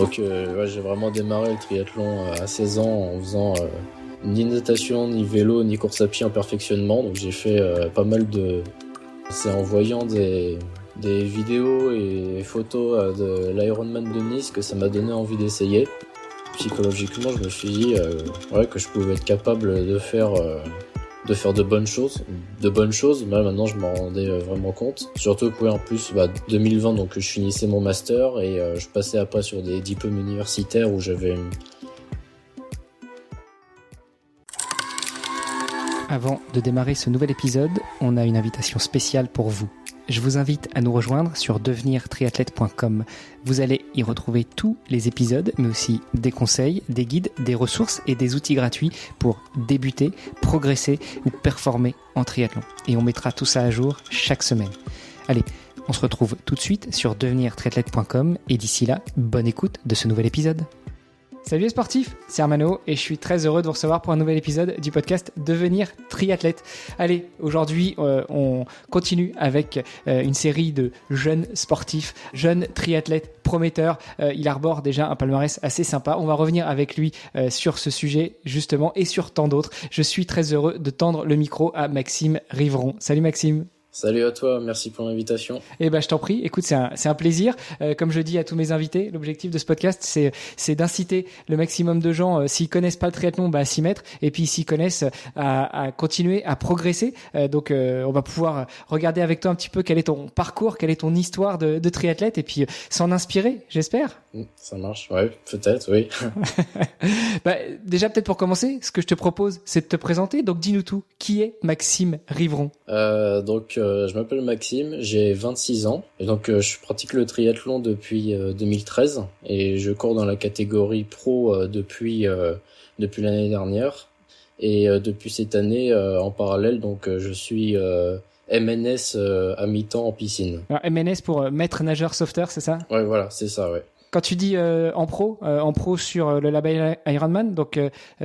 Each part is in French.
Donc j'ai vraiment démarré le triathlon à 16 ans en faisant ni natation, ni vélo, ni course à pied en perfectionnement. Donc j'ai fait pas mal de... C'est en voyant des vidéos et photos de l'Ironman de Nice que ça m'a donné envie d'essayer. Psychologiquement, je me suis dit que je pouvais être capable de faire de bonnes choses. Là, maintenant, je m'en rendais vraiment compte. Surtout que, en plus, 2020, donc je finissais mon master et je passais après sur des diplômes universitaires où j'avais Avant de démarrer ce nouvel épisode, on a une invitation spéciale pour vous. Je vous invite à nous rejoindre sur devenirtriathlète.com. Vous allez y retrouver tous les épisodes, mais aussi des conseils, des guides, des ressources et des outils gratuits pour débuter, progresser ou performer en triathlon. Et on mettra tout ça à jour chaque semaine. Allez, on se retrouve tout de suite sur devenirtriathlète.com et d'ici là, bonne écoute de ce nouvel épisode. Salut les sportifs, c'est Armano et je suis très heureux de vous recevoir pour un nouvel épisode du podcast Devenir triathlète. Allez, aujourd'hui on continue avec une série de jeunes sportifs, jeunes triathlètes prometteurs. Il arbore déjà un palmarès assez sympa. On va revenir avec lui sur ce sujet justement et sur tant d'autres. Je suis très heureux de tendre le micro à Maxime Rivron. Salut Maxime. Salut à toi, merci pour l'invitation. Eh ben, je t'en prie. Écoute, c'est un plaisir. Comme je dis à tous mes invités, l'objectif de ce podcast, c'est d'inciter le maximum de gens, s'ils connaissent pas le triathlon, à s'y mettre, et puis s'ils connaissent, à continuer à progresser. Donc, on va pouvoir regarder avec toi un petit peu quel est ton parcours, quelle est ton histoire de triathlète, et puis s'en inspirer, j'espère. Ça marche, ouais, peut-être, oui. Déjà, peut-être pour commencer, ce que je te propose, c'est de te présenter. Donc, dis-nous tout. Qui est Maxime Rivron ? Je m'appelle Maxime, j'ai 26 ans et donc je pratique le triathlon depuis 2013 et je cours dans la catégorie pro depuis l'année dernière et depuis cette année en parallèle donc je suis MNS à mi-temps en piscine. Alors, MNS pour maître nageur sauveteur, c'est ça ? Ouais, voilà, c'est ça, ouais. Quand tu dis en pro sur le label Ironman, donc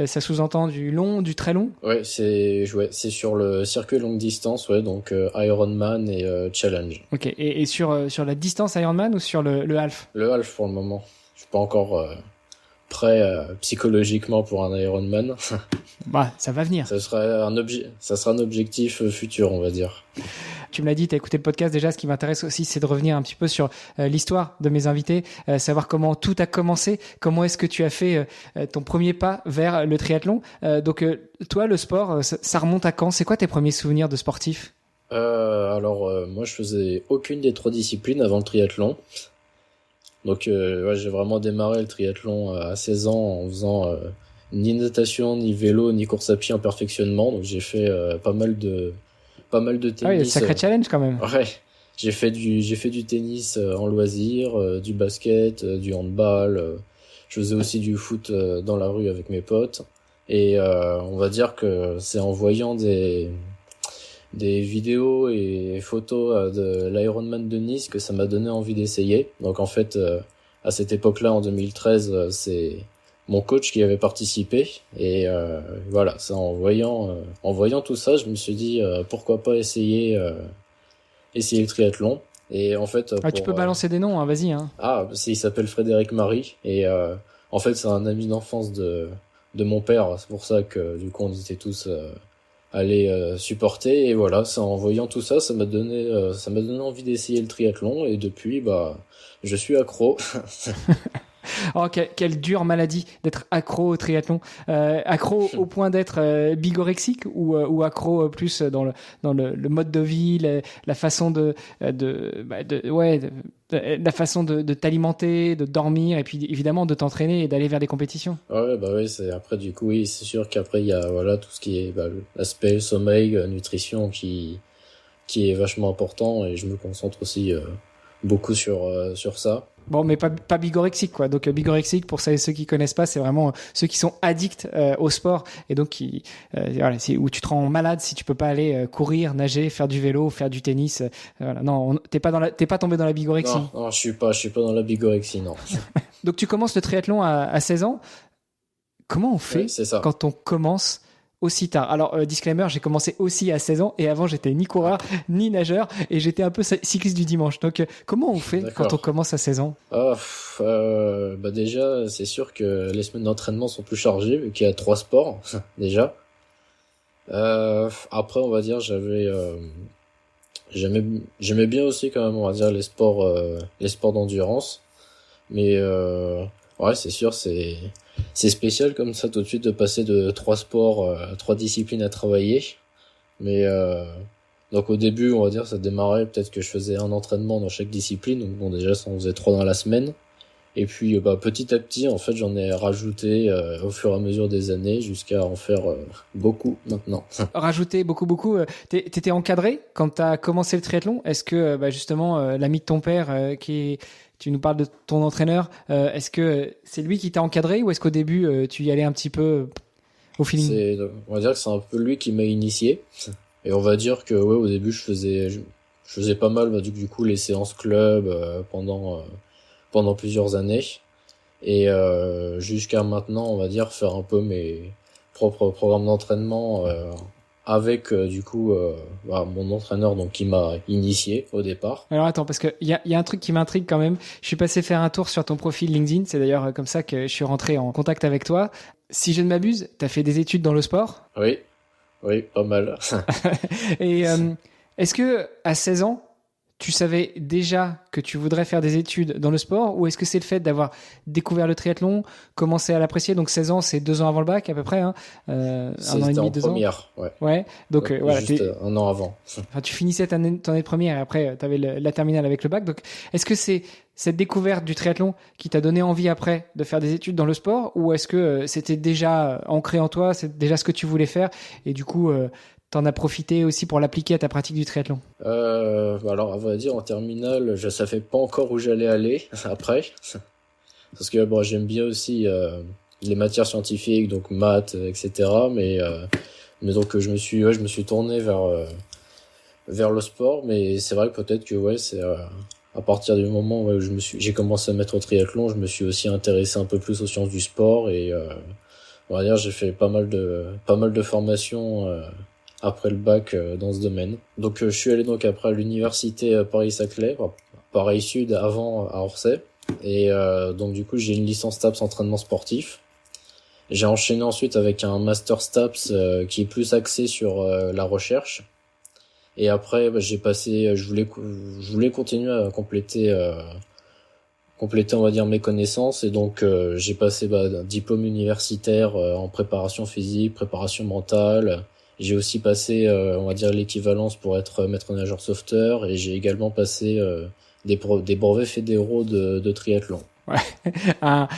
ça sous-entend du long, du très long ? Ouais, c'est sur le circuit longue distance, ouais, donc Ironman et Challenge. Ok, et sur la distance Ironman ou sur le half ? Le half pour le moment. Je suis pas encore prêt psychologiquement pour un Ironman. Ça va venir. Ça sera un objectif futur, on va dire. Tu me l'as dit, tu as écouté le podcast déjà. Ce qui m'intéresse aussi, c'est de revenir un petit peu sur l'histoire de mes invités, savoir comment tout a commencé, comment est-ce que tu as fait ton premier pas vers le triathlon. Donc, toi, le sport, ça remonte à quand ? C'est quoi tes premiers souvenirs de sportif ? Moi, je faisais aucune des 3 disciplines avant le triathlon. Donc, j'ai vraiment démarré le triathlon à 16 ans en faisant ni natation, ni vélo, ni course à pied en perfectionnement. Donc, j'ai fait pas mal de tennis. Ah oui, sacré challenge quand même. Ouais, j'ai fait du tennis en loisir, du basket, du handball. Je faisais aussi du foot dans la rue avec mes potes. Et on va dire que c'est en voyant des vidéos et photos de l'Ironman de Nice que ça m'a donné envie d'essayer. Donc en fait, à cette époque-là, en 2013, c'est mon coach qui avait participé et c'est en voyant tout ça, je me suis dit pourquoi pas essayer le triathlon. Et en fait tu peux balancer des noms, hein, vas-y hein. Il s'appelle Frédéric Marie et en fait c'est un ami d'enfance de mon père, c'est pour ça que du coup on était tous allés supporter et voilà, c'est en voyant tout ça, ça m'a donné envie d'essayer le triathlon et depuis je suis accro. Oh, quelle dure maladie d'être accro au triathlon. Accro au point d'être bigorexique ou accro plus dans le mode de vie, la façon la façon de t'alimenter, de dormir et puis évidemment de t'entraîner et d'aller vers des compétitions. Ouais, c'est après du coup oui, c'est sûr qu'après il y a tout ce qui est l'aspect sommeil, nutrition qui est vachement important et je me concentre aussi beaucoup sur ça. Bon, mais pas bigorexique, quoi. Donc, bigorexique, pour ceux qui connaissent pas, c'est vraiment ceux qui sont addicts au sport. Et donc, c'est où tu te rends malade si tu peux pas aller courir, nager, faire du vélo, faire du tennis. Voilà. Non, t'es pas tombé dans la bigorexie. Non, je suis pas dans la bigorexie, non. Donc, tu commences le triathlon à 16 ans. Comment on fait quand on commence aussi tard. Alors, disclaimer, j'ai commencé aussi à 16 ans et avant, j'étais ni coureur, ni nageur et j'étais un peu cycliste du dimanche. Donc, comment on fait quand on commence à 16 ans? Bah déjà, c'est sûr que les semaines d'entraînement sont plus chargées vu qu'il y a 3 sports, déjà. Après, on va dire, j'aimais bien aussi quand même, on va dire, les sports d'endurance. Mais ouais, c'est sûr, c'est spécial comme ça tout de suite de passer de 3 sports, 3 disciplines à travailler. Mais donc au début, on va dire, ça démarrait peut-être que je faisais un entraînement dans chaque discipline. Donc bon, déjà, ça en faisait 3 dans la semaine. Et puis petit à petit, en fait, j'en ai rajouté au fur et à mesure des années jusqu'à en faire beaucoup maintenant. Rajouter beaucoup. T'étais encadré quand t'as commencé le triathlon? Est-ce que justement l'ami de ton père tu nous parles de ton entraîneur, est-ce que c'est lui qui t'a encadré ou est-ce qu'au début tu y allais un petit peu au feeling? On va dire que c'est un peu lui qui m'a initié. Et on va dire que ouais, au début, je faisais pas mal du coup les séances club pendant plusieurs années. Et jusqu'à maintenant, on va dire, faire un peu mes propres programmes d'entraînement avec mon entraîneur donc qui m'a initié au départ. Alors attends, parce que il y a un truc qui m'intrigue quand même. Je suis passé faire un tour sur ton profil LinkedIn, c'est d'ailleurs comme ça que je suis rentré en contact avec toi. Si je ne m'abuse, t'as fait des études dans le sport? Oui, pas mal. Et est-ce que à 16 ans, tu savais déjà que tu voudrais faire des études dans le sport ou est-ce que c'est le fait d'avoir découvert le triathlon, commencé à l'apprécier? Donc 16 ans, c'est 2 ans avant le bac à peu près, hein, un an et demi, 2 ans. Première, ouais. Ouais. Donc voilà, juste un an avant. Enfin, tu finissais ton année de première et après tu avais la terminale avec le bac. Donc est-ce que c'est cette découverte du triathlon qui t'a donné envie après de faire des études dans le sport ou est-ce que c'était déjà ancré en toi, c'est déjà ce que tu voulais faire et du coup t'en as profité aussi pour l'appliquer à ta pratique du triathlon? Alors, à vrai dire, en terminale, je savais pas encore où j'allais aller après. Parce que bon, j'aime bien aussi les matières scientifiques, donc maths, etc. Mais donc je me suis tourné vers le sport. Mais c'est vrai que peut-être que ouais, c'est à partir du moment où j'ai commencé à mettre au triathlon, je me suis aussi intéressé un peu plus aux sciences du sport et on va dire j'ai fait pas mal de formations après le bac dans ce domaine. Donc je suis allé donc après à l'université Paris-Saclay, Paris-Sud avant à Orsay. Et donc du coup j'ai une licence STAPS entraînement sportif. J'ai enchaîné ensuite avec un master STAPS qui est plus axé sur la recherche. Et après j'ai passé, je voulais continuer à compléter on va dire mes connaissances et donc j'ai passé un diplôme universitaire en préparation physique, préparation mentale. J'ai aussi passé, on va dire, l'équivalence pour être maître nageur sauveteur et j'ai également passé des brevets fédéraux de triathlon. Ouais, un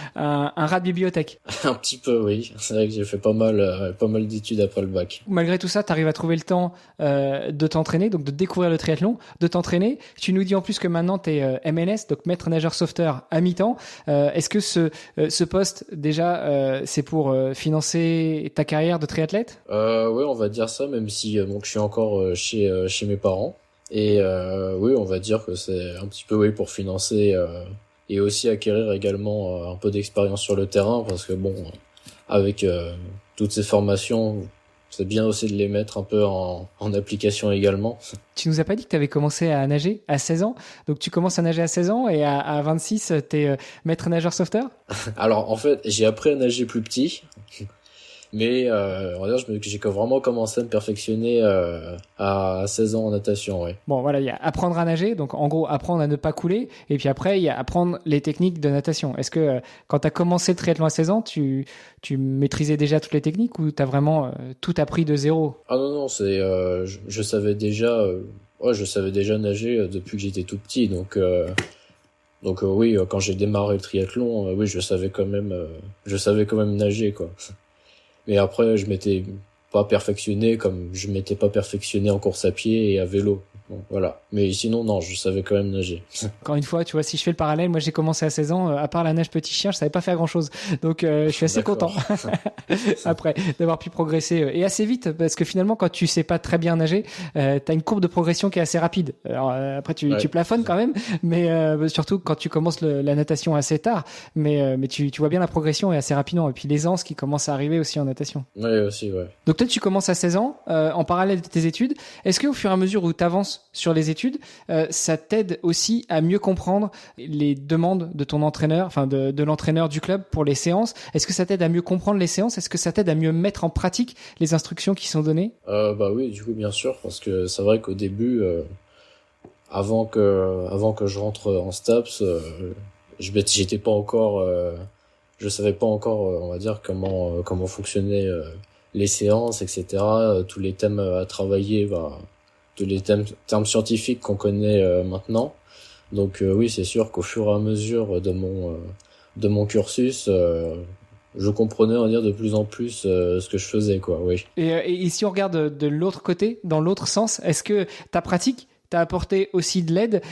rat de bibliothèque. Un petit peu, oui. C'est vrai que j'ai fait pas mal d'études après le bac. Malgré tout ça, tu arrives à trouver le temps de t'entraîner, donc de découvrir le triathlon, de t'entraîner. Tu nous dis en plus que maintenant tu es MNS, donc maître nageur sauveteur à mi-temps. Est-ce que ce poste, déjà, c'est pour financer ta carrière de triathlète? Oui, on va dire ça, même si donc, je suis encore chez mes parents. Et oui, on va dire que c'est un petit peu oui, pour financer... et aussi acquérir également un peu d'expérience sur le terrain parce que bon, avec toutes ces formations, c'est bien aussi de les mettre un peu en application également. Tu nous as pas dit que tu avais commencé à nager à 16 ans, donc tu commences à nager à 16 ans et à 26, t'es maître nageur sauveteur? Alors en fait, j'ai appris à nager plus petit. Mais on va dire j'ai vraiment commencé à me perfectionner à 16 ans en natation, ouais. Bon, voilà, il y a apprendre à nager, donc en gros apprendre à ne pas couler, et puis après il y a apprendre les techniques de natation. Est-ce que quand tu as commencé le triathlon à 16 ans, tu maîtrisais déjà toutes les techniques ou tu as vraiment tout appris de zéro? Ah non, c'est je savais déjà nager depuis que j'étais tout petit, donc oui, quand j'ai démarré le triathlon, oui, je savais quand même nager quoi. Mais après, je m'étais pas perfectionné comme je m'étais pas perfectionné en course à pied et à vélo. Bon, voilà. Mais sinon, non, je savais quand même nager. Encore une fois, tu vois, si je fais le parallèle, moi j'ai commencé à 16 ans, à part la nage petit chien, je savais pas faire grand-chose. Donc je suis assez content après d'avoir pu progresser et assez vite, parce que finalement, quand tu sais pas très bien nager, t'as une courbe de progression qui est assez rapide. Alors après, tu plafonnes quand même, mais surtout quand tu commences la natation assez tard. Mais tu vois bien la progression est assez rapidement. Et puis l'aisance qui commence à arriver aussi en natation. Ouais, aussi, ouais. Donc toi, tu commences à 16 ans, en parallèle de tes études. Est-ce qu'au fur et à mesure où tu avances sur les études, ça t'aide aussi à mieux comprendre les demandes de ton entraîneur, enfin de l'entraîneur du club pour les séances? Est-ce que ça t'aide à mieux comprendre les séances? Est-ce que ça t'aide à mieux mettre en pratique les instructions qui sont données? Bah oui, du coup, bien sûr, parce que c'est vrai qu'au début, avant que je rentre en STAPS, j'étais pas encore, je savais pas encore, on va dire comment fonctionnaient les séances, etc. Tous les thèmes à travailler, tous les termes scientifiques qu'on connaît maintenant. Donc oui, c'est sûr qu'au fur et à mesure de mon cursus, je comprenais, on va dire, de plus en plus ce que je faisais, quoi. Oui. Et si on regarde de l'autre côté, dans l'autre sens, est-ce que ta pratique t'a apporté aussi de l'aide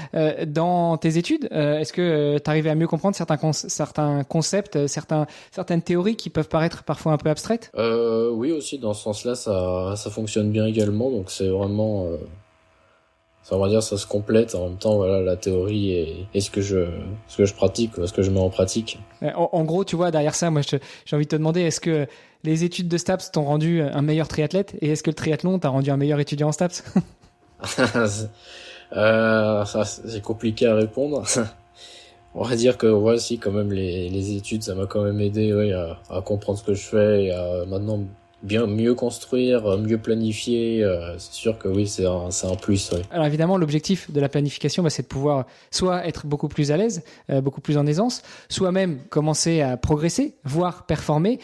dans tes études? Est-ce que t'arrivais à mieux comprendre certains concepts, certaines théories qui peuvent paraître parfois un peu abstraites? Oui, aussi dans ce sens-là, ça fonctionne bien également. Donc c'est vraiment, ça, on va dire, ça se complète. En même temps, voilà, la théorie et ce que je pratique, ce que je mets en pratique. En gros, tu vois, derrière ça, moi, j'ai envie de te demander, est-ce que les études de STAPS t'ont rendu un meilleur triathlète et est-ce que le triathlon t'a rendu un meilleur étudiant en STAPS? Ça, c'est compliqué à répondre. On va dire que ouais, si, quand même, les études, ça m'a quand même aidé, ouais, à comprendre ce que je fais et à maintenant bien mieux construire, mieux planifier. C'est sûr que oui, c'est un plus, ouais. Alors évidemment, l'objectif de la planification, c'est de pouvoir soit être beaucoup plus à l'aise, beaucoup plus en aisance, soit même commencer à progresser, voire performer.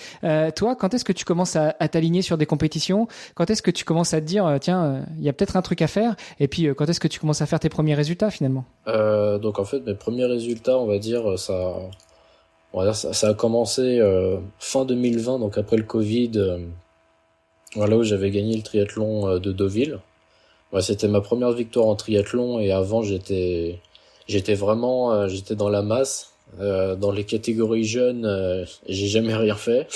Toi, quand est-ce que tu commences à t'aligner sur des compétitions? Quand est-ce que tu commences à te dire, tiens, il y a peut-être un truc à faire? Et puis, quand est-ce que tu commences à faire tes premiers résultats finalement? Donc en fait, mes premiers résultats, on va dire, ça a commencé fin 2020, donc après le Covid. Voilà, où j'avais gagné le triathlon de Deauville. Ouais, c'était ma première victoire en triathlon et avant j'étais vraiment j'étais dans la masse, dans les catégories jeunes, j'ai jamais rien fait.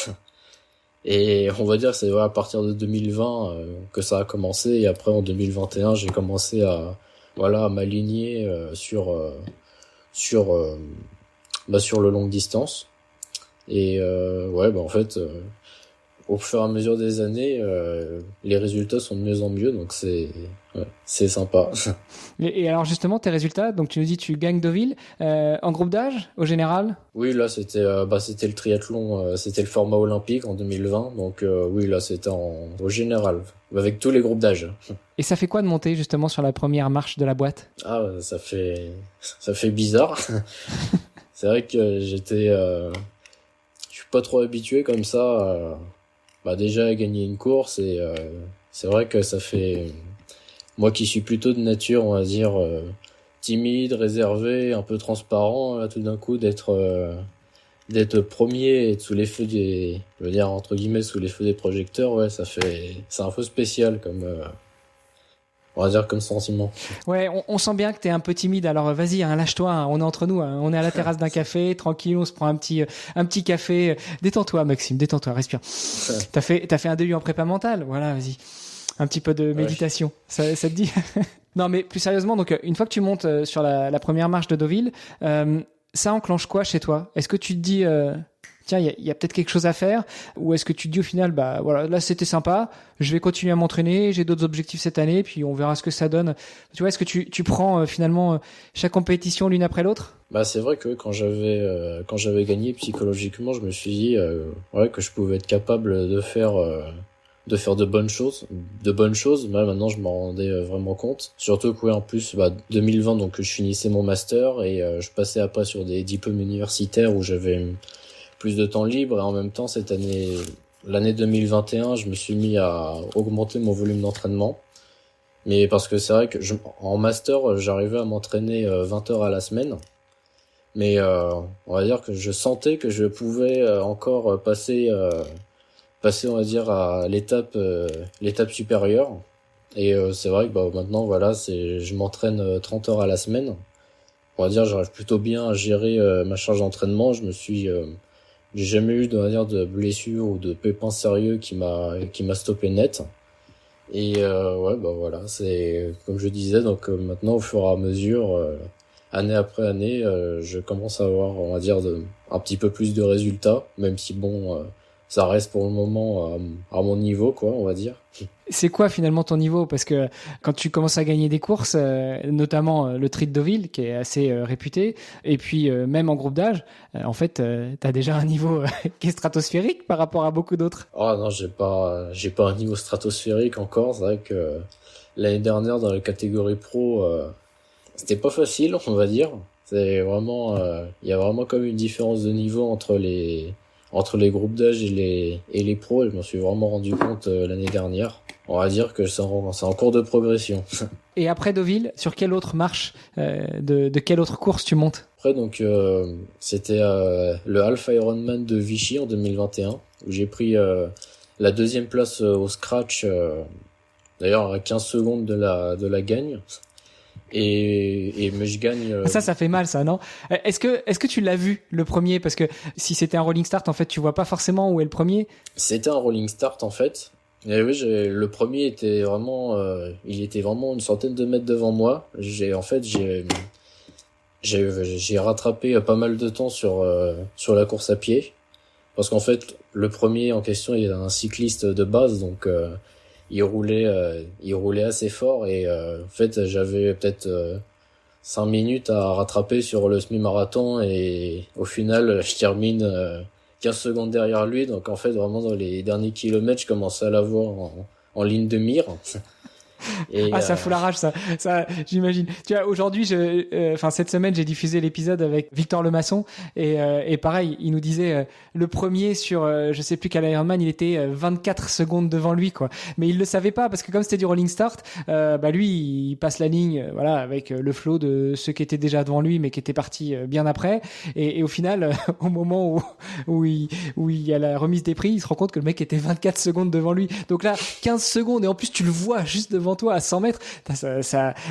Et on va dire c'est à partir de 2020 que ça a commencé et après en 2021 j'ai commencé à m'aligner sur sur le longue distance. Et en fait au fur et à mesure des années, les résultats sont de mieux en mieux, donc c'est sympa. Et alors justement, tes résultats, donc tu nous dis tu gagnes Deauville, en groupe d'âge, au général? Oui, là c'était le triathlon, c'était le format olympique en 2020, donc oui, là c'était au général, avec tous les groupes d'âge. Et ça fait quoi de monter justement sur la première marche de la boîte? Ah, ça fait bizarre. C'est vrai que je suis pas trop habitué comme ça. Déjà gagner une course et c'est vrai que ça fait, moi qui suis plutôt de nature, on va dire, timide, réservé, un peu transparent, là, tout d'un coup d'être premier et être sous les feux je veux dire entre guillemets sous les feux des projecteurs, ouais, c'est un peu spécial comme on va dire comme sentiment. Ouais, on sent bien que t'es un peu timide. Alors vas-y, lâche-toi. On est entre nous. On est à la terrasse d'un café, tranquille. On se prend un petit café. Détends-toi, Maxime. Détends-toi. Respire. T'as fait un début en prépa mentale. Voilà, vas-y. Un petit peu de méditation. Ça te dit? Non, mais plus sérieusement. Donc, une fois que tu montes sur la première marche de Deauville, ça enclenche quoi chez toi? Est-ce que tu te dis tiens, il y a peut-être quelque chose à faire, ou est-ce que tu te dis au final, voilà, là c'était sympa, je vais continuer à m'entraîner, j'ai d'autres objectifs cette année, puis on verra ce que ça donne. Tu vois, est-ce que tu prends finalement chaque compétition l'une après l'autre? C'est vrai que quand j'avais gagné psychologiquement, je me suis dit que je pouvais être capable de faire de bonnes choses. Maintenant je m'en rendais vraiment compte. Surtout que en plus 2020, donc je finissais mon master et je passais après sur des diplômes universitaires où j'avais plus de temps libre et en même temps l'année 2021, je me suis mis à augmenter mon volume d'entraînement. Mais parce que c'est vrai que en master, j'arrivais à m'entraîner 20 heures à la semaine. Mais on va dire que je sentais que je pouvais encore passer on va dire à l'étape supérieure. Et c'est vrai que maintenant, voilà, je m'entraîne 30 heures à la semaine. On va dire, j'arrive plutôt bien à gérer ma charge d'entraînement. J'ai jamais eu, on va dire, de blessure ou de pépin sérieux qui m'a stoppé net. Et ouais, voilà, c'est comme je disais. Donc maintenant, au fur et à mesure, année après année, je commence à avoir, on va dire, un petit peu plus de résultats, même si bon, ça reste pour le moment à mon niveau, quoi, on va dire. C'est quoi finalement ton niveau? Parce que quand tu commences à gagner des courses, notamment le Tri de Deauville, qui est assez réputé, et puis même en groupe d'âge, en fait, tu as déjà un niveau qui est stratosphérique par rapport à beaucoup d'autres. Ah non, j'ai pas un niveau stratosphérique encore. C'est vrai que l'année dernière, dans la catégorie pro, c'était pas facile, on va dire. C'est vraiment, il y a vraiment comme une différence de niveau entre les groupes d'âge et les pros. Et je m'en suis vraiment rendu compte l'année dernière. On va dire que c'est en cours de progression. Et après Deauville, sur quelle autre marche, de quelle autre course tu montes? Après, donc, c'était le Half Ironman de Vichy en 2021, où j'ai pris la deuxième place au scratch, d'ailleurs à 15 secondes de la gagne. Mais je gagne. Ça fait mal, ça, non? Est-ce que tu l'as vu, le premier? Parce que si c'était un rolling start, en fait, tu vois pas forcément où est le premier. C'était un rolling start, en fait. Et oui, le premier était vraiment, il était vraiment une centaine de mètres devant moi. J'ai rattrapé pas mal de temps sur la course à pied. Parce qu'en fait, le premier en question, il est un cycliste de base, donc, il roulait assez fort et en fait j'avais peut-être 5 minutes à rattraper sur le semi-marathon et au final je termine 15 secondes derrière lui, donc en fait vraiment dans les derniers kilomètres je commence à l'avoir en ligne de mire. Et, ça fout la rage, ça, j'imagine. Tu vois, aujourd'hui, cette semaine, j'ai diffusé l'épisode avec Victor Lemasson et pareil, il nous disait le premier sur, je sais plus quel Ironman, il était 24 secondes devant lui, quoi. Mais il le savait pas parce que comme c'était du rolling start, lui, il passe la ligne, voilà, avec le flow de ceux qui étaient déjà devant lui, mais qui étaient partis bien après. Et au final, au moment où il y a la remise des prix, il se rend compte que le mec était 24 secondes devant lui. Donc là, 15 secondes et en plus tu le vois juste devant toi à 100 mètres,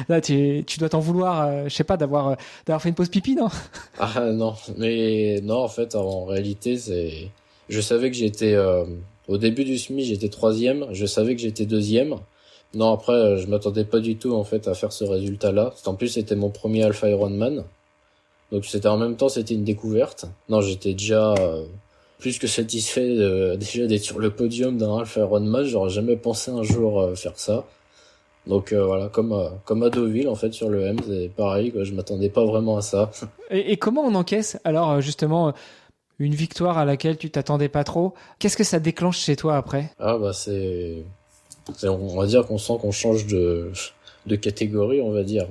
là tu dois t'en vouloir, je sais pas, d'avoir fait une pause pipi, non? Ah non, mais non, en fait en réalité je savais que j'étais au début du semi j'étais troisième, je savais que j'étais deuxième. Non, après je m'attendais pas du tout en fait à faire ce résultat-là. En plus c'était mon premier Alpha Ironman, donc c'était en même temps c'était une découverte. Non, j'étais déjà plus que satisfait déjà d'être sur le podium d'un Alpha Ironman. J'aurais jamais pensé un jour faire ça. Donc voilà, comme à Deauville en fait sur le M, c'est pareil, quoi, je m'attendais pas vraiment à ça. Et comment on encaisse alors justement une victoire à laquelle tu t'attendais pas trop? Qu'est-ce que ça déclenche chez toi après? Ah on va dire qu'on sent qu'on change de catégorie, on va dire.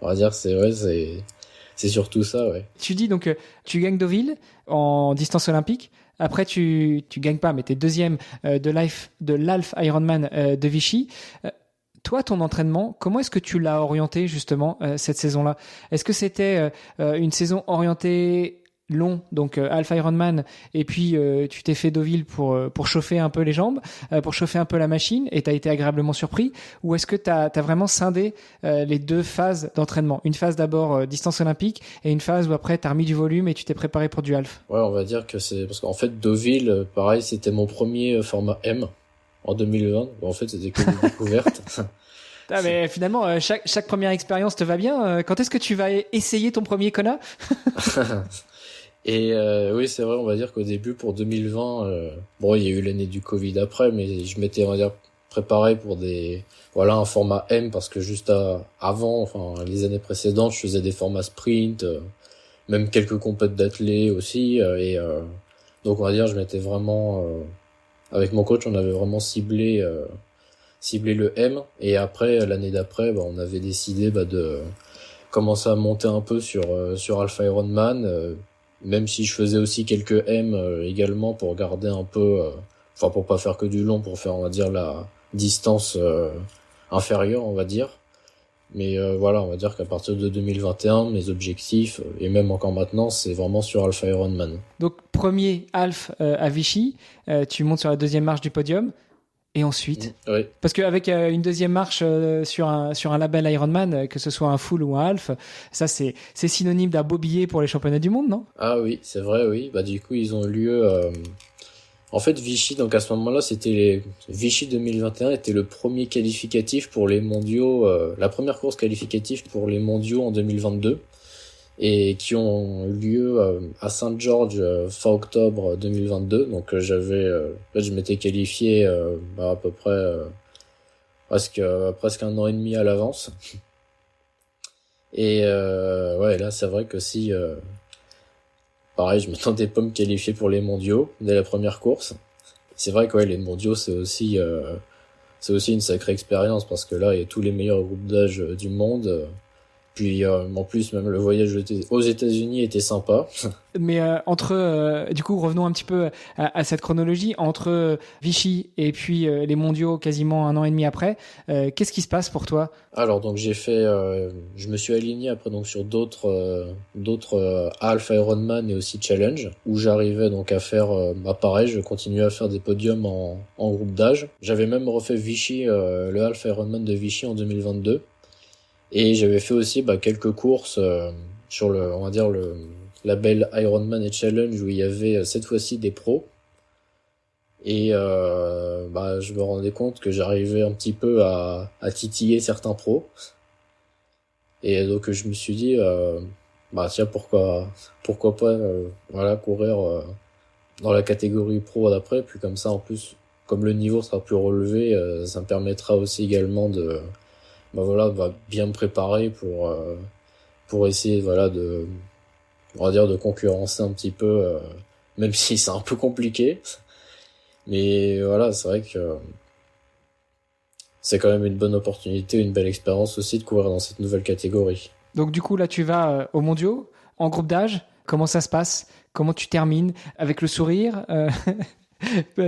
On va dire c'est surtout ça, ouais. Tu dis donc tu gagnes Deauville en distance olympique. Après, tu gagnes pas, mais t'es deuxième de l'Half Ironman de Vichy. Toi, ton entraînement, comment est-ce que tu l'as orienté justement cette saison-là? Est-ce que c'était une saison orientée long, donc Half Ironman, et puis tu t'es fait Deauville pour chauffer un peu les jambes, pour chauffer un peu la machine, et t'as été agréablement surpris? Ou est-ce que t'as vraiment scindé les deux phases d'entraînement? Une phase d'abord distance olympique, et une phase où après t'as remis du volume et tu t'es préparé pour du half? Ouais, on va dire que c'est parce qu'en fait Deauville, pareil, c'était mon premier format M. En 2020, en fait, c'était que des découvertes. Ah, mais finalement, chaque première expérience te va bien. Quand est-ce que tu vas essayer ton premier Kona? Et oui, c'est vrai, on va dire qu'au début, pour 2020, bon, il y a eu l'année du Covid après, mais je m'étais, on va dire, préparé pour un format M, parce que juste avant, enfin, les années précédentes, je faisais des formats sprint, même quelques compètes d'athlètes aussi, donc on va dire, je m'étais vraiment... avec mon coach, on avait vraiment ciblé le M, et après l'année d'après, on avait décidé de commencer à monter un peu sur Alpha Ironman, même si je faisais aussi quelques M également pour garder un peu, pour pas faire que du long, pour faire on va dire la distance inférieure, on va dire. Mais voilà, on va dire qu'à partir de 2021, mes objectifs, et même encore maintenant, c'est vraiment sur Alpha Ironman. Donc premier Half à Vichy, tu montes sur la deuxième marche du podium. Et ensuite, Oui. parce qu'avec une deuxième marche sur un label Ironman, que ce soit un full ou un half, ça c'est synonyme d'un beau billet pour les championnats du monde, non? Ah oui, c'est vrai, oui. Bah du coup, ils ont lieu. En fait, Vichy, donc à ce moment-là, Vichy 2021 était le premier qualificatif pour les mondiaux, la première course qualificative pour les mondiaux en 2022, et qui ont eu lieu à Saint-Georges fin octobre 2022. Donc en fait, je m'étais qualifié à peu près presque un an et demi à l'avance. Et ouais, là, c'est vrai que si pareil, je m'attendais pas à me qualifier pour les mondiaux dès la première course. C'est vrai que ouais, les mondiaux, c'est aussi une sacrée expérience parce que là, il y a tous les meilleurs groupes d'âge du monde. Puis en plus, même le voyage aux États-Unis était sympa. Mais du coup, revenons un petit peu à cette chronologie entre Vichy et puis les mondiaux quasiment un an et demi après. Qu'est-ce qui se passe pour toi? Alors donc je me suis aligné après donc sur d'autres half Ironman et aussi challenge où j'arrivais donc à faire pareil, je continuais à faire des podiums en groupe d'âge. J'avais même refait Vichy, le half Ironman de Vichy en 2022. Et j'avais fait aussi quelques courses sur on va dire le label Ironman et Challenge où il y avait cette fois-ci des pros. Et je me rendais compte que j'arrivais un petit peu à titiller certains pros. Et donc je me suis dit tiens, pourquoi pas courir dans la catégorie pro d'après. Puis comme ça, en plus, comme le niveau sera plus relevé, ça me permettra aussi également de bien me préparer pour essayer de concurrencer un petit peu, même si c'est un peu compliqué. Mais voilà, c'est vrai que c'est quand même une bonne opportunité, une belle expérience aussi de courir dans cette nouvelle catégorie. Donc du coup, là, tu vas aux mondiaux, en groupe d'âge. Comment ça se passe? Comment tu termines? Avec le sourire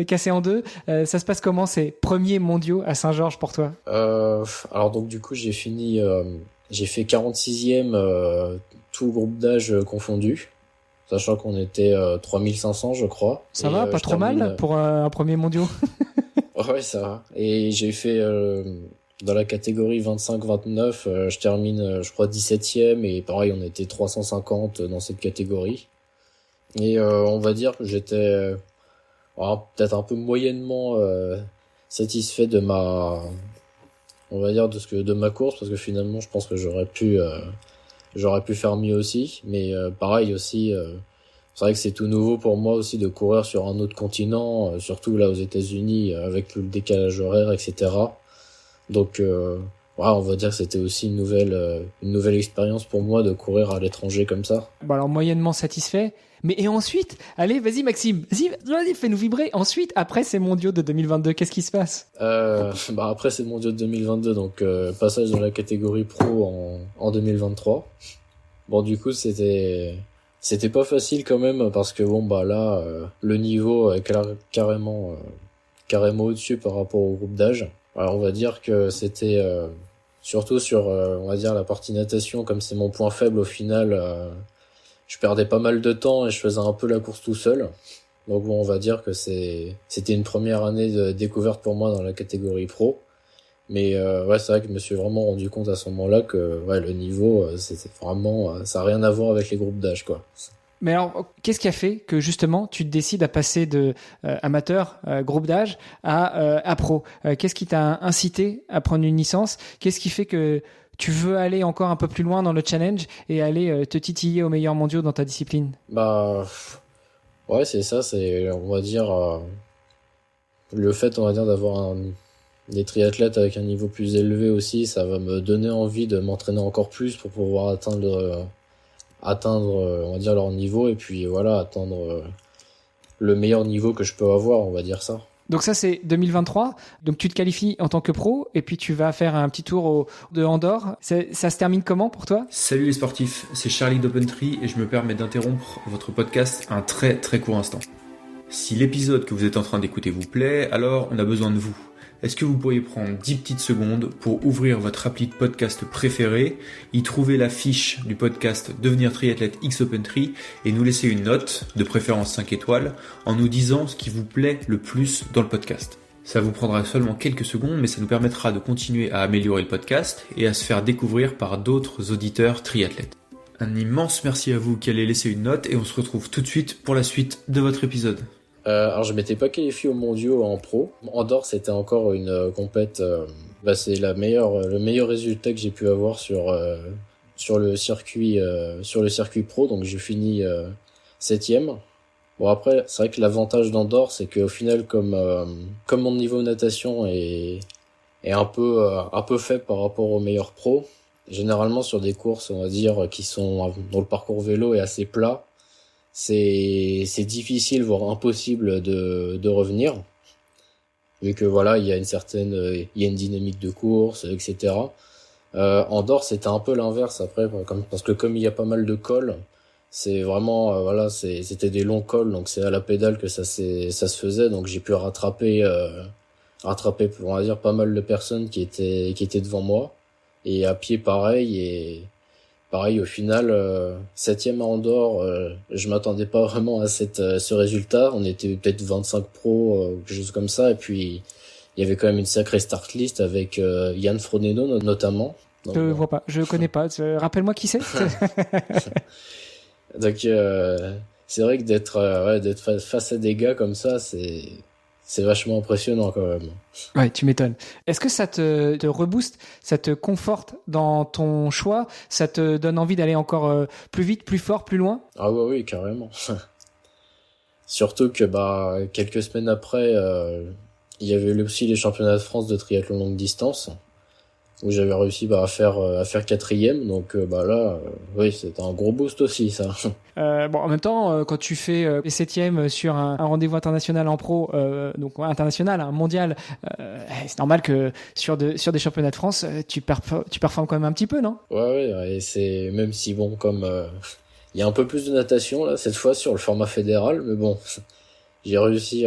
cassé en deux. Ça se passe comment ces premiers mondiaux à Saint-Georges pour toi? Alors donc du coup j'ai fait 46e tout groupe d'âge confondu, sachant qu'on était 3500 je crois. Ça va, pas trop mal pour un premier mondial? Ouais, ça va. Et j'ai fait dans la catégorie 25-29, je termine je crois 17e et pareil on était 350 dans cette catégorie. Et on va dire que j'étais peut-être un peu moyennement satisfait de ma course parce que finalement je pense que j'aurais pu faire mieux aussi, mais pareil aussi c'est vrai que c'est tout nouveau pour moi aussi de courir sur un autre continent, surtout là aux États-Unis avec le décalage horaire, etc. Donc on va dire que c'était aussi une nouvelle expérience pour moi de courir à l'étranger comme ça. Alors moyennement satisfait. Mais et ensuite, allez, vas-y Maxime, vas-y, fais-nous vibrer. Ensuite, après ces mondiaux de 2022, qu'est-ce qui se passe? Après ces mondiaux de 2022, donc passage dans la catégorie pro en 2023. Bon, du coup, c'était pas facile quand même parce que là, le niveau est carrément au-dessus par rapport au groupe d'âge. Alors on va dire que c'était surtout sur on va dire la partie natation, comme c'est mon point faible au final. Je perdais pas mal de temps et je faisais un peu la course tout seul. Donc on va dire que c'était une première année de découverte pour moi dans la catégorie pro. Mais c'est vrai que je me suis vraiment rendu compte à ce moment-là que le niveau, c'était vraiment, ça a rien à voir avec les groupes d'âge, quoi. Mais alors, qu'est-ce qui a fait que justement tu te décides à passer de amateur, groupe d'âge, à pro? Qu'est-ce qui t'a incité à prendre une licence? Qu'est-ce qui fait que tu veux aller encore un peu plus loin dans le challenge et aller te titiller aux meilleurs mondiaux dans ta discipline? Ouais, c'est ça, c'est, on va dire, le fait, on va dire, d'avoir des triathlètes avec un niveau plus élevé aussi, ça va me donner envie de m'entraîner encore plus pour pouvoir atteindre, on va dire, leur niveau et puis atteindre le meilleur niveau que je peux avoir, on va dire ça. Donc ça, c'est 2023. Donc tu te qualifies en tant que pro et puis tu vas faire un petit tour de Andorre. Ça se termine comment pour toi? Salut les sportifs, c'est Charlie d'Opentree et je me permets d'interrompre votre podcast un très très court instant. Si l'épisode que vous êtes en train d'écouter vous plaît, alors on a besoin de vous. Est-ce que vous pourriez prendre 10 petites secondes pour ouvrir votre appli de podcast préféré, y trouver la fiche du podcast Devenir triathlète X Opentree et nous laisser une note, de préférence 5 étoiles, en nous disant ce qui vous plaît le plus dans le podcast. Ça vous prendra seulement quelques secondes, mais ça nous permettra de continuer à améliorer le podcast et à se faire découvrir par d'autres auditeurs triathlètes. Un immense merci à vous qui allez laisser une note et on se retrouve tout de suite pour la suite de votre épisode. Alors je m'étais pas qualifié aux mondiaux en pro. Andorre c'était encore une compète. C'est le meilleur résultat que j'ai pu avoir sur le circuit pro. Donc j'ai fini 7e. Bon après c'est vrai que l'avantage d'Andorre c'est qu'au final comme mon niveau natation est un peu faible par rapport aux meilleurs pros. Généralement sur des courses on va dire qui sont dont le parcours vélo est assez plat. C'est difficile voire impossible de revenir vu que voilà il y a une dynamique de course etc. Andorre c'était un peu l'inverse après parce que comme il y a pas mal de cols c'est vraiment c'était des longs cols donc c'est à la pédale que ça se faisait donc j'ai pu rattraper on va dire pas mal de personnes qui étaient devant moi et à pied pareil au final, 7e à Andorre, je m'attendais pas vraiment à ce résultat. On était peut-être 25 pros, quelque chose comme ça. Et puis, il y avait quand même une sacrée start list avec Yann Frodeno notamment. Donc, je vois pas, je connais pas. Rappelle-moi qui c'est. Donc, c'est vrai que d'être face à des gars comme ça, c'est vachement impressionnant quand même. Ouais, tu m'étonnes. Est-ce que ça te rebooste, ça te conforte dans ton choix, ça te donne envie d'aller encore plus vite, plus fort, plus loin ? Ah oui, carrément. Surtout que quelques semaines après, il y avait aussi les championnats de France de triathlon longue distance où j'avais réussi à faire 4e. Donc là, oui, c'était un gros boost aussi ça. En même temps, quand tu fais 7e sur un rendez-vous international en pro, donc international, mondial, c'est normal que sur des championnats de France, tu performes quand même un petit peu, non ? Ouais, et c'est même si bon, comme il y a un peu plus de natation là cette fois sur le format fédéral, mais bon, j'ai réussi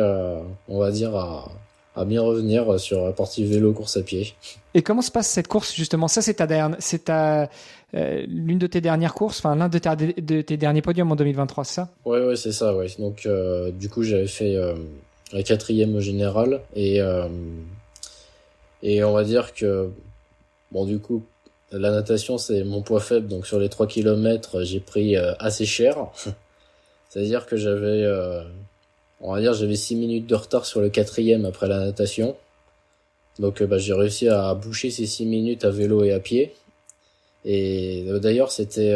on va dire à bien revenir sur la partie vélo course à pied. Et comment se passe cette course justement ? Ça, c'est l'une de tes dernières courses, enfin l'un de tes derniers podiums en 2023, c'est ça ? Ouais, c'est ça, ouais. Donc du coup, j'avais fait la 4e au général et on va dire que bon du coup, la natation c'est mon point faible, donc sur les 3 km, j'ai pris assez cher. C'est-à-dire que j'avais 6 minutes de retard sur le 4e après la natation. Donc j'ai réussi à boucher ces 6 minutes à vélo et à pied. Et d'ailleurs c'était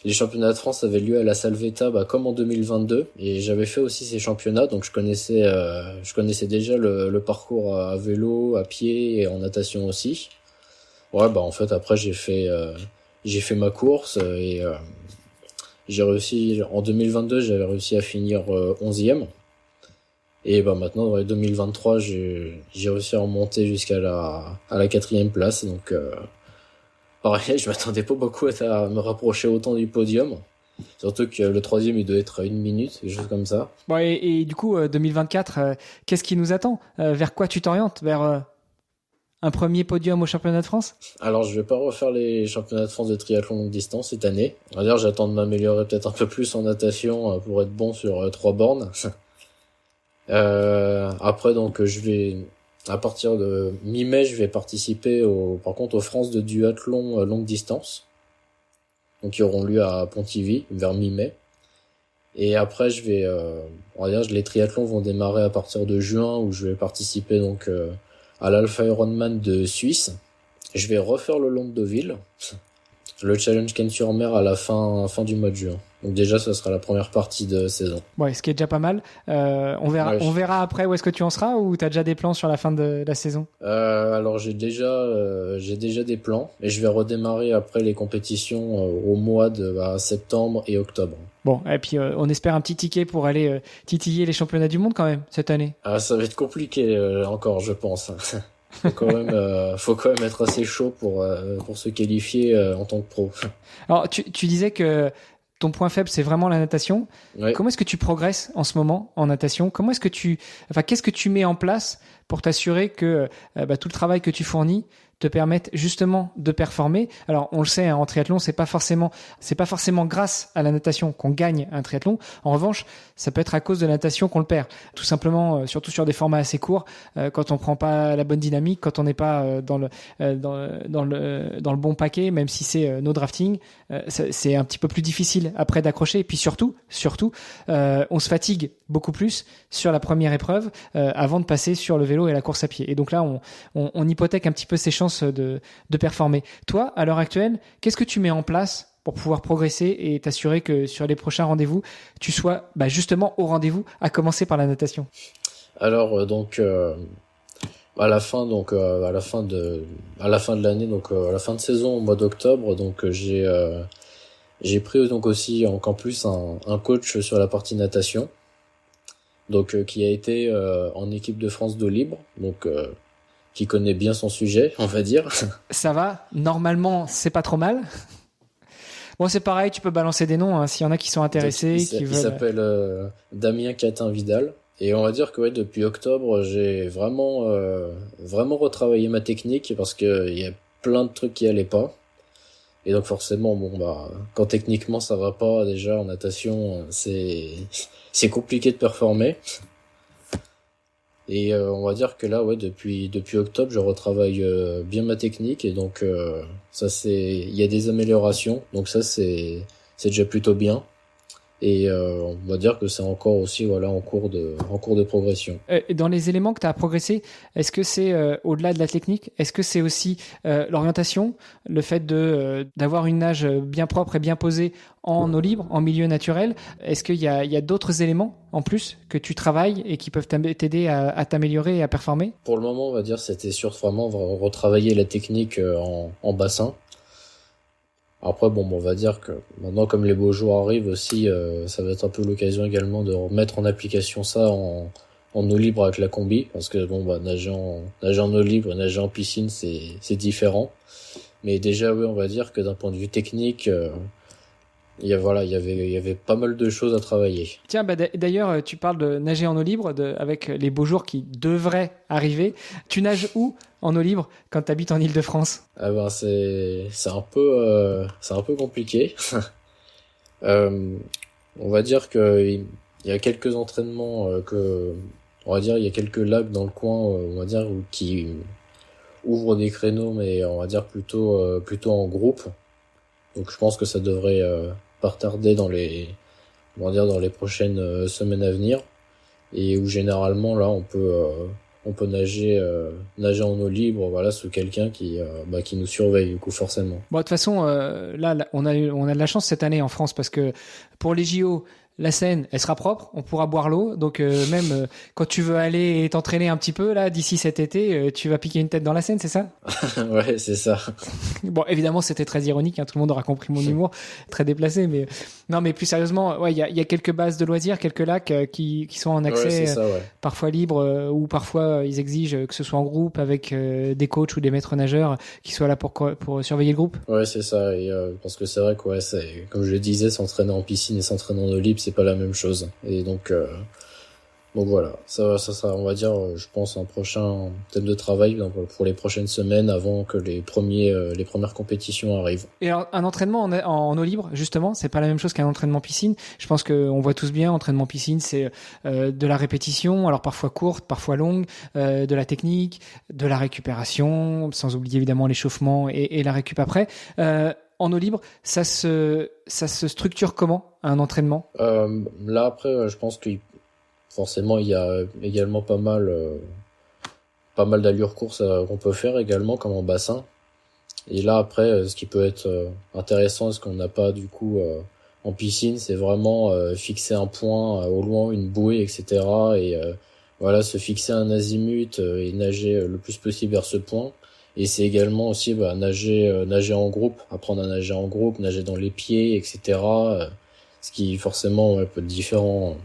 les championnats de France avaient lieu à la Salvetat comme en 2022 et j'avais fait aussi ces championnats donc je connaissais déjà le parcours à vélo, à pied et en natation aussi. Ouais, en fait après j'ai fait ma course et j'ai réussi en 2022, j'avais réussi à finir 11e. Et maintenant dans les 2023, j'ai réussi à remonter jusqu'à la 4e place donc pareil, je m'attendais pas beaucoup à me rapprocher autant du podium. Surtout que le 3e, il doit être à 1 minute, quelque chose comme ça. Bon, et du coup, 2024, qu'est-ce qui nous attend ? Vers quoi tu t'orientes ? Vers un premier podium au championnat de France ? Alors, je vais pas refaire les championnats de France de triathlon longue distance cette année. On va dire, j'attends de m'améliorer peut-être un peu plus en natation pour être bon sur 3 bornes. Après, donc, à partir de mi-mai, je vais participer aux France de duathlon longue distance. Donc, qui auront lieu à Pontivy vers mi-mai. Et après, les triathlons vont démarrer à partir de juin où je vais participer donc à l'Alpha Ironman de Suisse. Je vais refaire le long de Deauville, le Challenge Cannes-sur-Mer à la fin du mois de juin. Donc déjà, ça sera la première partie de saison. Ouais, ce qui est déjà pas mal. On verra après où est-ce que tu en seras ou t'as déjà des plans sur la fin de la saison ? Alors j'ai déjà des plans et je vais redémarrer après les compétitions au mois de septembre et octobre. Bon, et puis on espère un petit ticket pour aller titiller les championnats du monde quand même cette année. Ah, ça va être compliqué encore, je pense. Faut quand même être assez chaud pour se qualifier en tant que pro. Alors tu disais que ton point faible c'est vraiment la natation. Ouais. Comment est-ce que tu progresses en ce moment en natation ? Qu'est-ce que tu mets en place pour t'assurer que tout le travail que tu fournis te permettent justement de performer. Alors, on le sait, hein, en triathlon, c'est pas forcément grâce à la natation qu'on gagne un triathlon. En revanche, ça peut être à cause de la natation qu'on le perd. Tout simplement, surtout sur des formats assez courts, quand on prend pas la bonne dynamique, quand on n'est pas dans le bon paquet, même si c'est no drafting, c'est un petit peu plus difficile après d'accrocher. Et puis surtout, on se fatigue beaucoup plus sur la première épreuve avant de passer sur le vélo et la course à pied. Et donc là, on hypothèque un petit peu ses chances de performer. Toi, à l'heure actuelle, qu'est-ce que tu mets en place pour pouvoir progresser et t'assurer que sur les prochains rendez-vous, tu sois justement au rendez-vous, à commencer par la natation? Alors à la fin de l'année, à la fin de saison au mois d'octobre, j'ai pris donc aussi en plus un coach sur la partie natation, qui a été en équipe de France d'eau libre, qui connaît bien son sujet, on va dire. Ça va, normalement, c'est pas trop mal. Bon, c'est pareil, tu peux balancer des noms, hein, s'il y en a qui sont intéressés, Il s'appelle Damien Catin-Vidal. Et on va dire que depuis octobre, j'ai vraiment retravaillé ma technique parce que il y a plein de trucs qui allaient pas. Et donc forcément, quand techniquement ça va pas, déjà en natation, c'est compliqué de performer. Et on va dire que là, depuis octobre, je retravaille bien ma technique, et donc il y a des améliorations. Donc ça, c'est déjà plutôt bien. Et on va dire que c'est encore aussi en cours de progression. Dans les éléments que tu as progressé, est-ce que c'est au-delà de la technique, est-ce que c'est aussi l'orientation, le fait d'avoir une nage bien propre et bien posée en eau libre, en milieu naturel? Est-ce qu'il y a d'autres éléments en plus que tu travailles et qui peuvent t'aider à t'améliorer et à performer? Pour le moment, on va dire c'était sûr vraiment retravailler la technique en bassin. Après, on va dire que maintenant, comme les beaux jours arrivent aussi, ça va être un peu l'occasion également de remettre en application ça en eau libre avec la combi, parce que nager en eau libre, nager en piscine, c'est différent. Mais déjà, oui, on va dire que d'un point de vue technique, il y avait pas mal de choses à travailler. Tiens, d'ailleurs, tu parles de nager en eau libre avec les beaux jours qui devraient arriver. Tu nages où en eau libre quand tu habites en Île-de-France? C'est un peu compliqué. On va dire que il y a quelques entraînements on va dire il y a quelques lacs dans le coin, on va dire qui ouvrent des créneaux, mais on va dire plutôt en groupe. Donc je pense que ça devrait pas tarder dans les prochaines semaines à venir, et où généralement là on peut nager en eau libre, sous quelqu'un qui nous surveille, du coup, forcément. Bon, de toute façon, là, on a de la chance cette année en France, parce que pour les JO, la Seine, elle sera propre, on pourra boire l'eau. Donc même quand tu veux aller t'entraîner un petit peu là d'ici cet été, tu vas piquer une tête dans la Seine, c'est ça? Ouais, c'est ça. Bon, évidemment, c'était très ironique, hein, tout le monde aura compris mon humour, très déplacé, mais non, mais plus sérieusement, il y a quelques bases de loisirs, quelques lacs qui sont en accès, parfois libres, ou parfois ils exigent que ce soit en groupe avec des coachs ou des maîtres nageurs qui soient là pour surveiller le groupe. Ouais, c'est ça. Et parce que c'est vrai que comme je le disais, s'entraîner en piscine et s'entraîner en eau libre, c'est pas la même chose. Et donc voilà, ça on va dire, je pense, un prochain thème de travail pour les prochaines semaines, avant que les premières compétitions arrivent. Et alors, un entraînement en eau libre, justement, c'est pas la même chose qu'un entraînement piscine. Je pense qu'on voit tous bien, entraînement piscine, c'est de la répétition, alors parfois courte, parfois longue, de la technique, de la récupération, sans oublier évidemment l'échauffement et la récup après. En eau libre, ça se structure comment, un entraînement? Là, après, je pense que forcément, il y a également pas mal d'allures courses qu'on peut faire également, comme en bassin. Et là, après, ce qui peut être intéressant, ce qu'on n'a pas du coup en piscine, c'est vraiment fixer un point au loin, une bouée, etc. Et se fixer un azimut et nager le plus possible vers ce point. Et c'est également aussi nager en groupe, apprendre à nager en groupe, nager dans les pieds, etc. Ce qui forcément peut être différent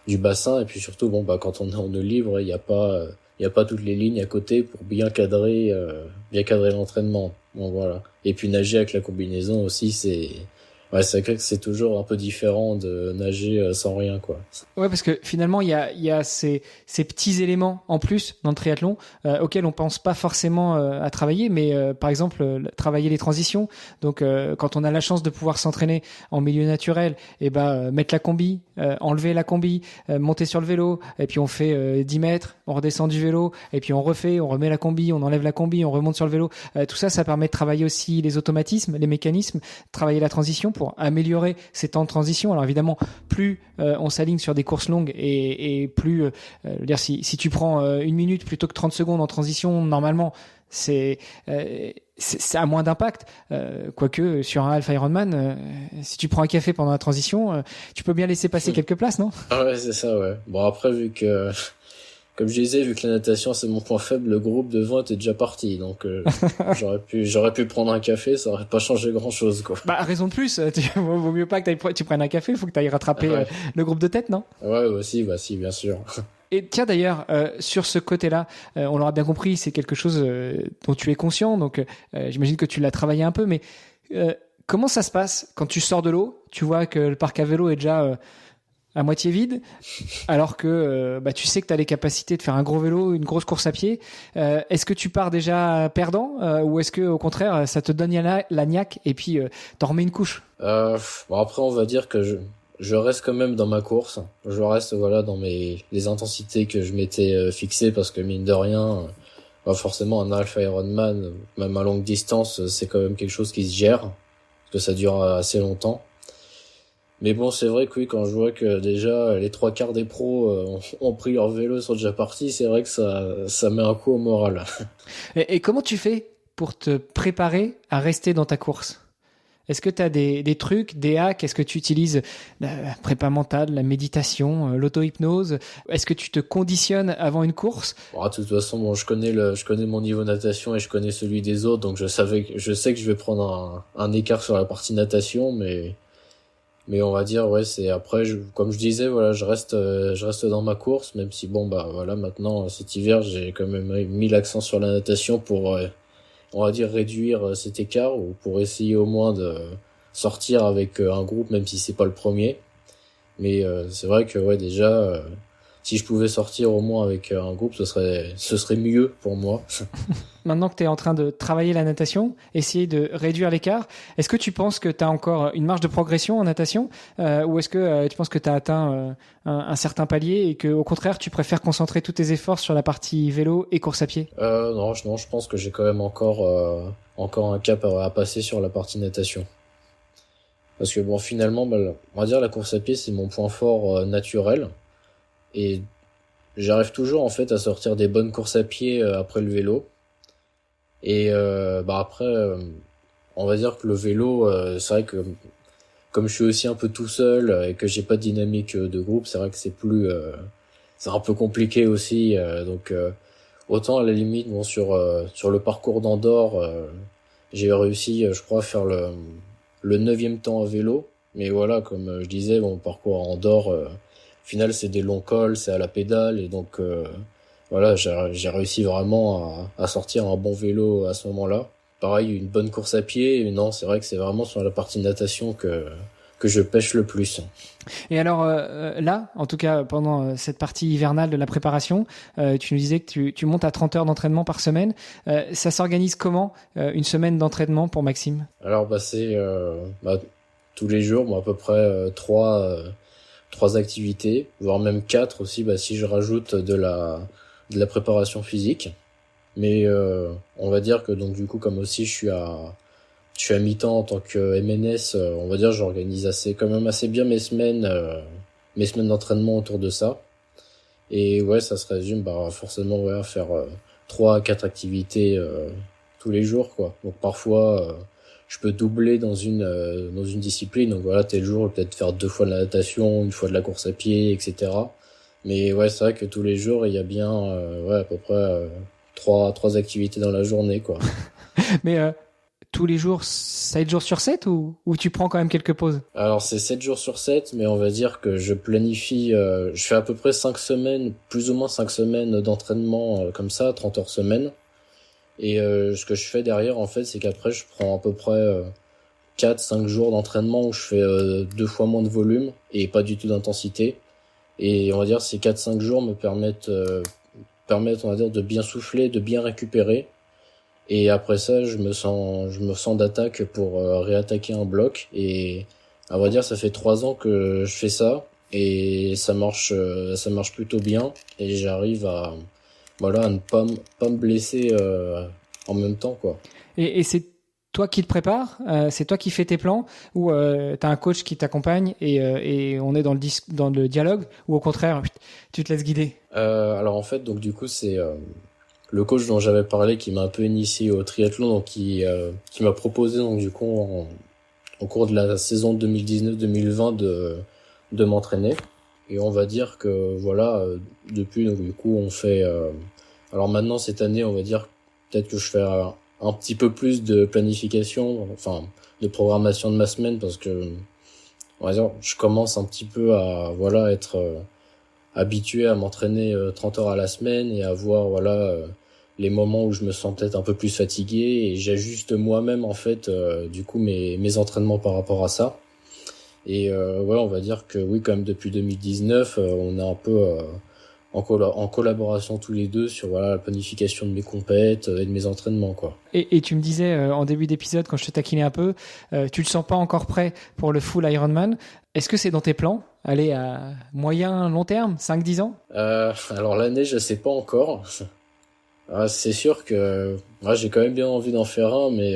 du bassin. Et puis surtout, quand on est en eau libre, il y a pas toutes les lignes à côté pour bien cadrer l'entraînement. Bon, voilà. Et puis nager avec la combinaison aussi, Ouais, c'est vrai que c'est toujours un peu différent de nager sans rien, quoi. Ouais, parce que finalement, il y a ces petits éléments en plus dans le triathlon auxquels on pense pas forcément à travailler, mais par exemple, travailler les transitions. Donc, quand on a la chance de pouvoir s'entraîner en milieu naturel, et mettre la combi, enlever la combi, monter sur le vélo, et puis on fait 10 mètres, on redescend du vélo, et puis on refait, on remet la combi, on enlève la combi, on remonte sur le vélo. Tout ça, ça permet de travailler aussi les automatismes, les mécanismes, travailler la transition pour améliorer ces temps de transition. Alors évidemment, plus on s'aligne sur des courses longues et plus, dire si tu prends 1 minute plutôt que 30 secondes en transition, normalement, c'est à moins d'impact. Quoique sur un Alpha Ironman, si tu prends un café pendant la transition, tu peux bien laisser passer quelques places, non? Ah ouais, c'est ça, ouais. Bon, après, vu que, comme je disais, vu que la natation c'est mon point faible, le groupe devant était déjà parti, donc j'aurais pu prendre un café, ça aurait pas changé grand-chose, quoi. Bah, raison de plus, vaut mieux pas que tu prennes un café, il faut que tu ailles rattraper Ouais. le groupe de tête, non? Ouais, aussi, bah si, bien sûr. Et tiens d'ailleurs, sur ce côté-là, on l'aura bien compris, c'est quelque chose dont tu es conscient, donc j'imagine que tu l'as travaillé un peu, mais comment ça se passe quand tu sors de l'eau, tu vois que le parc à vélo est déjà à moitié vide, alors que tu sais que tu as les capacités de faire un gros vélo, une grosse course à pied. Est-ce que tu pars déjà perdant ou est-ce que au contraire ça te donne la niaque et puis t'en remets une couche? Bon, après, on va dire que je reste quand même dans ma course. Je reste, voilà, dans les intensités que je m'étais fixées, parce que mine de rien, forcément, un Alpha Ironman, même à longue distance, c'est quand même quelque chose qui se gère, parce que ça dure assez longtemps. Mais bon, c'est vrai que oui, quand je vois que déjà les 3/4 des pros ont pris leur vélo, sont déjà partis, c'est vrai que ça met un coup au moral. Et comment tu fais pour te préparer à rester dans ta course? Est-ce que tu as des trucs, des hacks? Est-ce que tu utilises la prépa mentale, la méditation, l'auto-hypnose? Est-ce que tu te conditionnes avant une course? Bon, de toute façon, bon, je connais mon niveau natation et je connais celui des autres, donc je sais que je vais prendre un écart sur la partie natation, mais on va dire, ouais, c'est après, comme je disais, voilà, je reste dans ma course, même si bon, bah voilà, maintenant cet hiver, j'ai quand même mis l'accent sur la natation pour, on va dire, réduire cet écart, ou pour essayer au moins de sortir avec un groupe, même si c'est pas le premier. Mais c'est vrai que ouais, déjà, si je pouvais sortir au moins avec un groupe, ce serait mieux pour moi. Maintenant que tu es en train de travailler la natation, essayer de réduire l'écart, est-ce que tu penses que tu as encore une marge de progression en natation ou est-ce que tu penses que tu as atteint un certain palier et que au contraire tu préfères concentrer tous tes efforts sur la partie vélo et course à pied? Non, je pense que j'ai quand même encore un cap à passer sur la partie natation. Parce que bon, finalement, bah, on va dire la course à pied, c'est mon point fort naturel. Et j'arrive toujours en fait à sortir des bonnes courses à pied après le vélo. Et après, on va dire que le vélo, c'est vrai que comme je suis aussi un peu tout seul et que j'ai pas de dynamique de groupe, c'est vrai que c'est un peu compliqué aussi. Donc autant à la limite, bon, sur le parcours d'Andorre, j'ai réussi, je crois, à faire le 9e temps à vélo. Mais voilà, comme je disais, mon parcours à Andorre, au final, c'est des longs cols, c'est à la pédale, et donc voilà, j'ai réussi vraiment à sortir un bon vélo à ce moment-là. Pareil, une bonne course à pied, et non, c'est vrai que c'est vraiment sur la partie natation que je pêche le plus. Et alors là, en tout cas pendant cette partie hivernale de la préparation, tu nous disais que tu montes à 30 heures d'entraînement par semaine. Ça s'organise comment une semaine d'entraînement pour Maxime? Alors c'est tous les jours, à peu près trois activités, voire même 4 aussi, si je rajoute de la préparation physique. Mais on va dire que donc du coup, comme aussi je suis à mi-temps en tant que MNS, on va dire j'organise quand même assez bien mes semaines d'entraînement autour de ça. Et ouais, ça se résume forcément ouais, à faire 3 à 4 activités tous les jours, quoi. Donc parfois je peux doubler dans une discipline. Donc voilà, tel jour, peut-être faire 2 fois de la natation, 1 fois de la course à pied, etc. Mais ouais, c'est vrai que tous les jours, il y a bien à peu près 3 activités dans la journée, quoi. Mais tous les jours, 7 jours sur 7 ou tu prends quand même quelques pauses? Alors c'est 7 jours sur 7, mais on va dire que je planifie, je fais à peu près 5 semaines, plus ou moins 5 semaines d'entraînement comme ça, 30 heures semaine. Et ce que je fais derrière, en fait, c'est qu'après, je prends à peu près 4-5 jours d'entraînement où je fais 2 fois moins de volume et pas du tout d'intensité. Et on va dire ces 4-5 jours me permettent on va dire de bien souffler, de bien récupérer. Et après ça, je me sens d'attaque pour réattaquer un bloc. Et à vrai dire, ça fait 3 ans que je fais ça et ça marche plutôt bien. Et j'arrive à ne pas me blesser en même temps, quoi. Et c'est toi qui te prépares, c'est toi qui fais tes plans, ou t'as un coach qui t'accompagne et on est dans le dialogue, ou au contraire tu te laisses guider? Alors en fait, donc du coup c'est le coach dont j'avais parlé qui m'a un peu initié au triathlon, donc qui m'a proposé donc du coup au cours de la saison 2019-2020 de m'entraîner. Et on va dire que voilà, depuis donc du coup on fait alors maintenant cette année on va dire peut-être que je fais un petit peu plus de planification, enfin de programmation de ma semaine, parce que on va dire je commence un petit peu à être habitué à m'entraîner 30 heures à la semaine et à voir les moments où je me sens peut-être un peu plus fatigué, et j'ajuste moi-même en fait du coup mes entraînements par rapport à ça. Et on va dire que oui, quand même depuis 2019 on est un peu en collaboration tous les deux sur la planification de mes compètes et de mes entraînements, quoi. Et tu me disais en début d'épisode, quand je te taquinais un peu, tu te sens pas encore prêt pour le full Ironman. Est-ce que c'est dans tes plans, aller à moyen, long terme, 5-10 ans? Alors l'année, je sais pas encore. C'est sûr que j'ai quand même bien envie d'en faire un, mais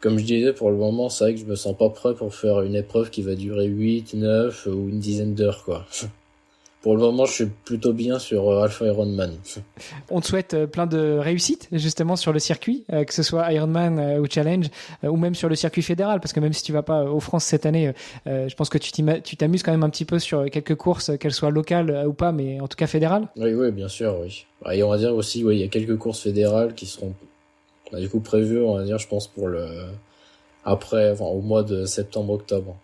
comme je disais, pour le moment, c'est vrai que je me sens pas prêt pour faire une épreuve qui va durer 8, 9 ou une dizaine d'heures, quoi. Pour le moment, je suis plutôt bien sur Alpha Ironman. On te souhaite plein de réussites justement sur le circuit, que ce soit Ironman ou Challenge, ou même sur le circuit fédéral, parce que même si tu vas pas aux France cette année, je pense que tu t'amuses quand même un petit peu sur quelques courses, qu'elles soient locales ou pas, mais en tout cas fédérales. Oui, bien sûr, oui. Et on va dire aussi, il y a quelques courses fédérales qui seront du coup prévues, on va dire, je pense pour au mois de septembre-octobre.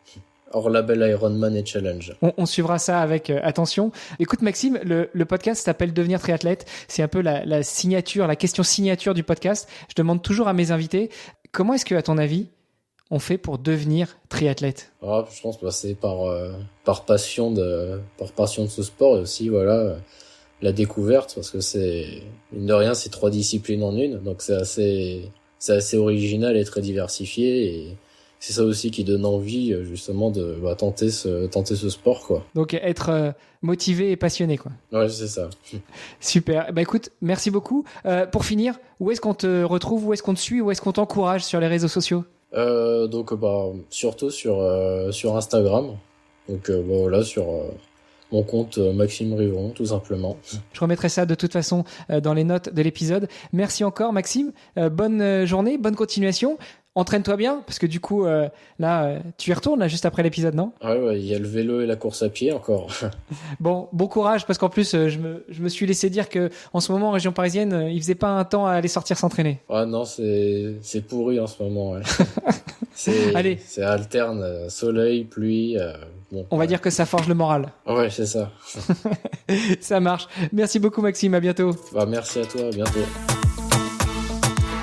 Hors label Ironman et Challenge. On suivra ça avec attention. Écoute Maxime, le podcast s'appelle Devenir triathlète. C'est un peu la signature, la question signature du podcast. Je demande toujours à mes invités, comment est-ce que, à ton avis, on fait pour devenir triathlète? Je pense que c'est par passion de ce sport, et aussi la découverte, parce que mine de rien, c'est 3 disciplines en une, donc c'est assez original et très diversifié, et c'est ça aussi qui donne envie justement de tenter ce sport, quoi. Donc être motivé et passionné, quoi. Ouais, c'est ça. Super. Écoute, merci beaucoup. Pour finir, où est-ce qu'on te retrouve, où est-ce qu'on te suit, où est-ce qu'on t'encourage sur les réseaux sociaux? Surtout sur Instagram. Donc sur mon compte Maxime Rivron, tout simplement. Je remettrai ça de toute façon dans les notes de l'épisode. Merci encore Maxime. Bonne journée, bonne continuation. Entraîne-toi bien, parce que du coup, tu y retournes là, juste après l'épisode, non? Ouais, il y a le vélo et la course à pied encore. Bon courage, parce qu'en plus, je me suis laissé dire que en ce moment, en région parisienne, il faisait pas un temps à aller sortir s'entraîner. Ah non, c'est pourri en ce moment, ouais. Allez. C'est alterne, soleil, pluie. On va dire que ça forge le moral. Ouais, c'est ça. Ça marche. Merci beaucoup Maxime, à bientôt. Merci à toi, à bientôt.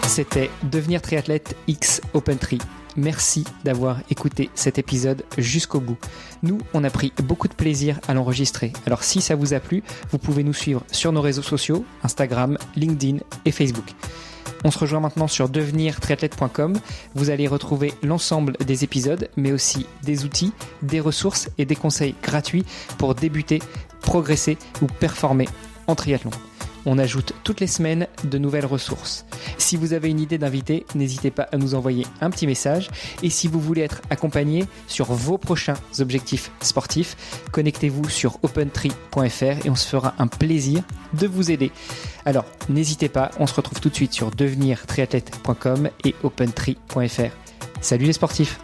C'était Devenir triathlète X OpenTri. Merci d'avoir écouté cet épisode jusqu'au bout. Nous, on a pris beaucoup de plaisir à l'enregistrer. Alors si ça vous a plu, vous pouvez nous suivre sur nos réseaux sociaux, Instagram, LinkedIn et Facebook. On se rejoint maintenant sur devenirtriathlète.com. Vous allez retrouver l'ensemble des épisodes, mais aussi des outils, des ressources et des conseils gratuits pour débuter, progresser ou performer en triathlon. On ajoute toutes les semaines de nouvelles ressources. Si vous avez une idée d'invité, n'hésitez pas à nous envoyer un petit message. Et si vous voulez être accompagné sur vos prochains objectifs sportifs, connectez-vous sur opentri.fr et on se fera un plaisir de vous aider. Alors, n'hésitez pas, on se retrouve tout de suite sur devenirtriathlète.com et opentri.fr. Salut les sportifs!